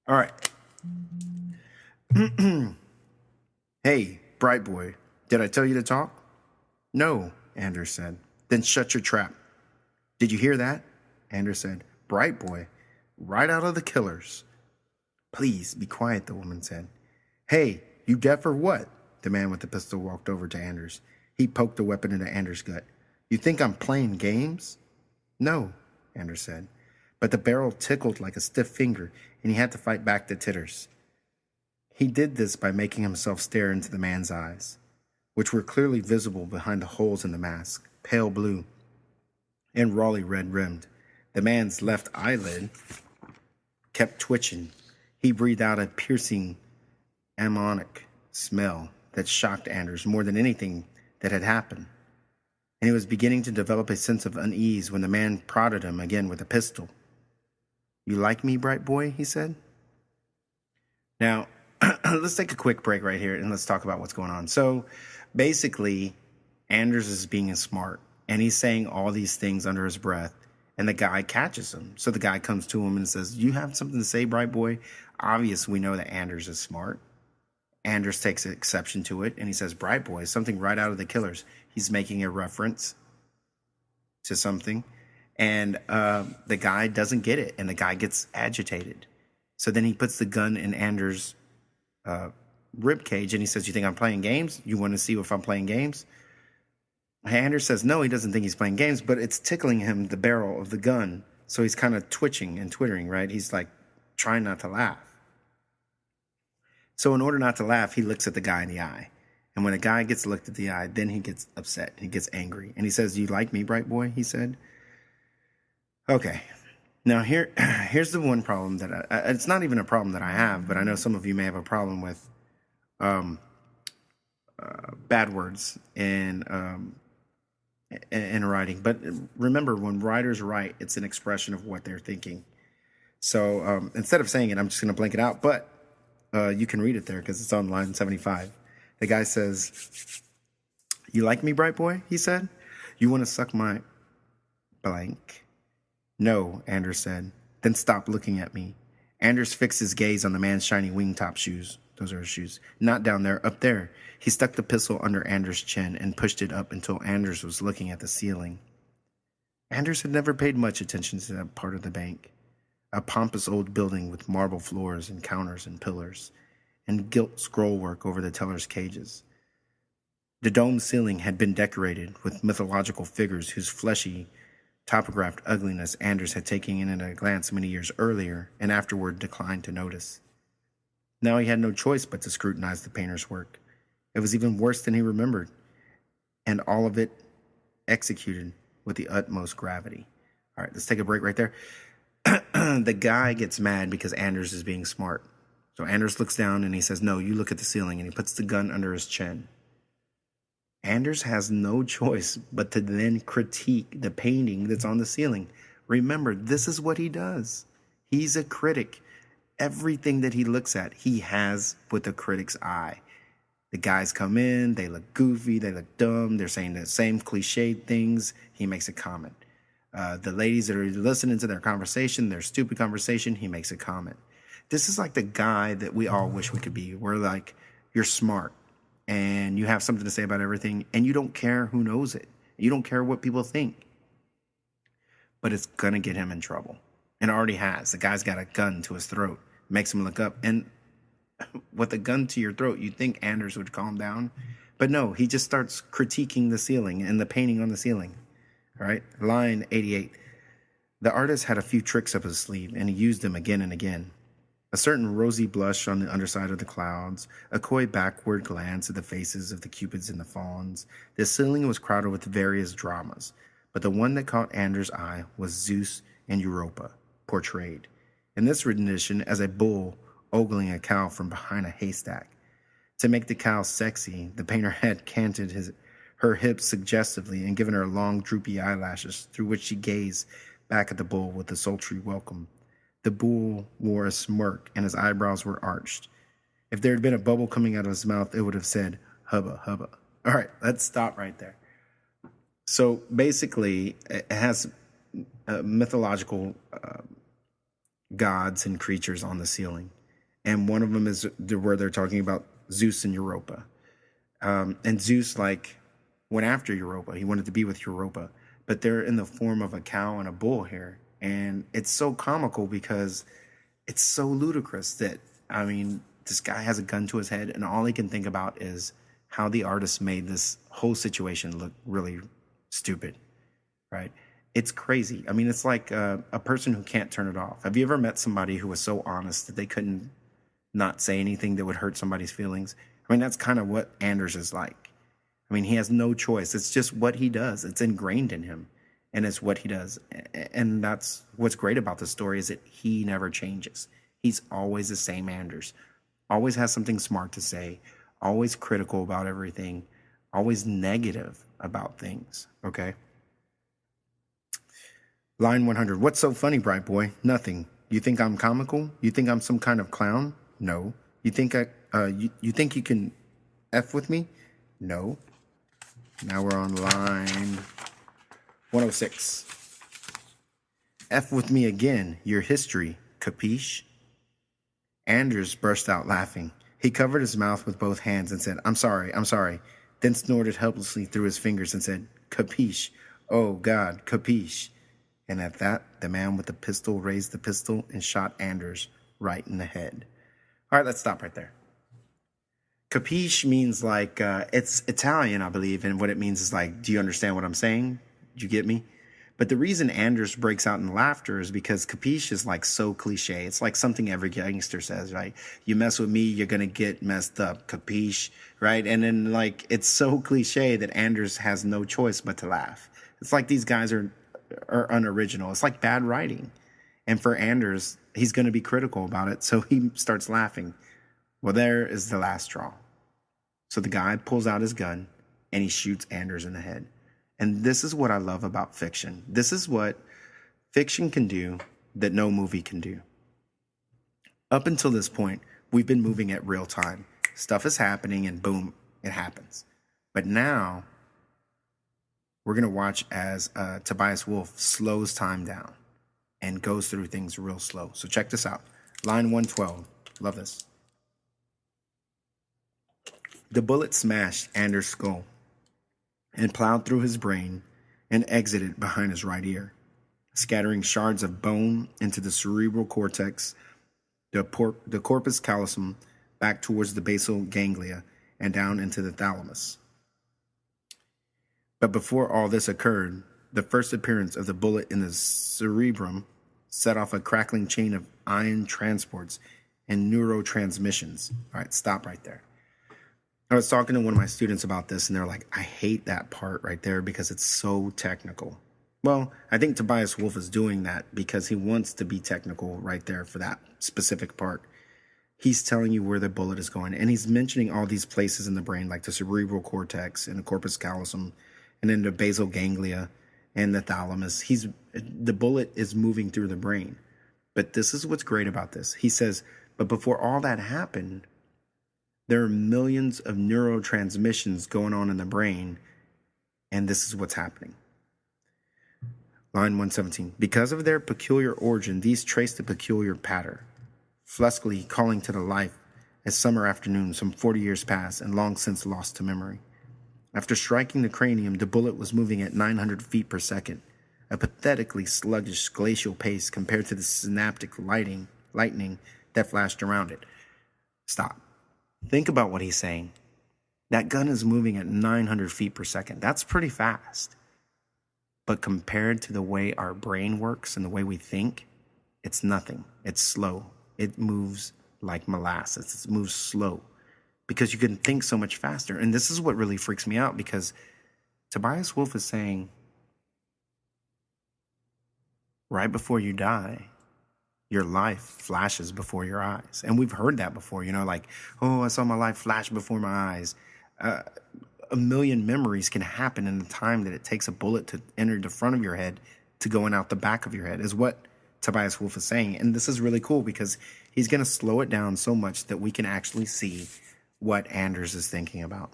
All right. Hey, bright boy, did I tell you to talk? No, Anders said. Then shut your trap. Did you hear that? Anders said. Bright boy, right out of the killers. Please be quiet, the woman said. Hey, you deaf or what? The man with the pistol walked over to Anders. He poked the weapon into Anders' gut. You think I'm playing games? No, Anders said. But the barrel tickled like a stiff finger, and he had to fight back the titters. He did this by making himself stare into the man's eyes, which were clearly visible behind the holes in the mask, pale blue and rawly red-rimmed. The man's left eyelid kept twitching. He breathed out a piercing, ammoniac smell that shocked Anders more than anything that had happened. And he was beginning to develop a sense of unease when the man prodded him again with a pistol. You like me, bright boy? He said. Now, let's take a quick break right here and let's talk about what's going on. So basically, Anders is being smart and he's saying all these things under his breath, and the guy catches him. So the guy comes to him and says, you have something to say, bright boy? Obviously, we know that Anders is smart. Anders takes exception to it and he says, bright boy, something right out of the killers. He's making a reference to something, and the guy doesn't get it, and the guy gets agitated. So then he puts the gun in Anders' rib cage and he says, you think I'm playing games? You want to see if I'm playing games? Anders says no, he doesn't think he's playing games, but it's tickling him, the barrel of the gun. So he's kind of twitching and twittering, right? He's like trying not to laugh. So in order not to laugh, he looks at the guy in the eye. And when a guy gets looked at the eye, then he gets upset. He gets angry. And he says, you like me, bright boy? He said. Okay. Now here's the one problem that it's not even a problem that I have, but I know some of you may have a problem with bad words in writing. But remember, when writers write, it's an expression of what they're thinking. So instead of saying it, I'm just going to blank it out. But you can read it there because it's on line 75. The guy says, you like me, bright boy? He said. You want to suck my blank? No, Anders said. Then stop looking at me. Anders fixed his gaze on the man's shiny wingtop shoes. Those are his shoes. Not down there, up there. He stuck the pistol under Anders' chin and pushed it up until Anders was looking at the ceiling. Anders had never paid much attention to that part of the bank. A pompous old building with marble floors and counters and pillars, and gilt scrollwork over the tellers' cages. The dome ceiling had been decorated with mythological figures whose fleshy, topographed ugliness Anders had taken in at a glance many years earlier and afterward declined to notice. Now he had no choice but to scrutinize the painter's work. It was even worse than he remembered, and all of it executed with the utmost gravity. All right, let's take a break right there. The guy gets mad because Anders is being smart. So Anders looks down and he says, no, you look at the ceiling, and he puts the gun under his chin. Anders has no choice but to then critique the painting that's on the ceiling. Remember, this is what he does. He's a critic. Everything that he looks at, he has with a critic's eye. The guys come in, they look goofy, they look dumb, they're saying the same cliched things. He makes a comment. The ladies that are listening to their conversation, their stupid conversation, he makes a comment. This is like the guy that we all wish we could be. We're like, you're smart and you have something to say about everything, and you don't care who knows it. You don't care what people think. But it's going to get him in trouble. And it already has. The guy's got a gun to his throat. Makes him look up. And with a gun to your throat, you'd think Anders would calm down. But no, he just starts critiquing the ceiling and the painting on the ceiling. All right, line 88. The artist had a few tricks up his sleeve, and he used them again and again. A certain rosy blush on the underside of the clouds, a coy backward glance at the faces of the cupids and the fawns. The ceiling was crowded with various dramas, but the one that caught Anders' eye was Zeus and Europa, portrayed, in this rendition as a bull ogling a cow from behind a haystack. To make the cow sexy, the painter had canted her hips suggestively and given her long, droopy eyelashes through which she gazed back at the bull with a sultry welcome. The bull wore a smirk, and his eyebrows were arched. If there had been a bubble coming out of his mouth, it would have said, hubba, hubba. All right, let's stop right there. So basically, it has mythological gods and creatures on the ceiling. and one of them is where they're talking about Zeus and Europa. And Zeus went after Europa. He wanted to be with Europa, but they're in the form of a cow and a bull here. And it's so comical because it's so ludicrous that, this guy has a gun to his head and all he can think about is how the artist made this whole situation look really stupid, right? It's crazy. It's like a person who can't turn it off. Have you ever met somebody who was so honest that they couldn't not say anything that would hurt somebody's feelings? That's kind of what Anders is like. He has no choice. It's just what he does. It's ingrained in him, and it's what he does. And that's what's great about the story is that he never changes. He's always the same Anders. Always has something smart to say. Always critical about everything. Always negative about things, okay? Line 100. What's so funny, bright boy? Nothing. You think I'm comical? You think I'm some kind of clown? No. You think you think you can F with me? No. Now we're on line 106. F with me again. Your history. Capiche? Anders burst out laughing. He covered his mouth with both hands and said, I'm sorry. Then snorted helplessly through his fingers and said, Capiche? Oh, God, capiche? And at that, the man with the pistol raised the pistol and shot Anders right in the head. All right, let's stop right there. Capiche means it's Italian, I believe, and what it means is do you understand what I'm saying? Do you get me? But the reason Anders breaks out in laughter is because capiche is so cliche. It's like something every gangster says, right? You mess with me, you're going to get messed up. Capiche, right? And then it's so cliche that Anders has no choice but to laugh. It's like these guys are unoriginal. It's like bad writing. And for Anders, he's going to be critical about it. So he starts laughing. Well, there is the last straw. So the guy pulls out his gun and he shoots Anders in the head. And this is what I love about fiction. This is what fiction can do that no movie can do. Up until this point, we've been moving at real time. Stuff is happening and boom, it happens. But now we're going to watch as Tobias Wolff slows time down and goes through things real slow. So check this out. Line 112. Love this. The bullet smashed Anders' skull and plowed through his brain and exited behind his right ear, scattering shards of bone into the cerebral cortex, the corpus callosum, back towards the basal ganglia, and down into the thalamus. But before all this occurred, the first appearance of the bullet in the cerebrum set off a crackling chain of ion transports and neurotransmissions. All right, stop right there. I was talking to one of my students about this, and they're like, I hate that part right there because it's so technical. Well, I think Tobias Wolff is doing that because he wants to be technical right there for that specific part. He's telling you where the bullet is going, and he's mentioning all these places in the brain, like the cerebral cortex and the corpus callosum, and then the basal ganglia and the thalamus. The bullet is moving through the brain. But this is what's great about this. He says, but before all that happened, there are millions of neurotransmissions going on in the brain, and this is what's happening. Line 117. Because of their peculiar origin, these trace the peculiar pattern, fluskily calling to the life as summer afternoon some 40 years past and long since lost to memory. After striking the cranium, the bullet was moving at 900 feet per second, a pathetically sluggish glacial pace compared to the synaptic lightning that flashed around it. Stop. Think about what he's saying. That gun is moving at 900 feet per second. That's pretty fast. But compared to the way our brain works and the way we think, it's nothing. It's slow. It moves like molasses. It moves slow because you can think so much faster. And this is what really freaks me out because Tobias Wolff is saying, right before you die, your life flashes before your eyes. And we've heard that before, oh, I saw my life flash before my eyes. A million memories can happen in the time that it takes a bullet to enter the front of your head to going out the back of your head, is what Tobias Wolff is saying. And this is really cool because he's going to slow it down so much that we can actually see what Anders is thinking about.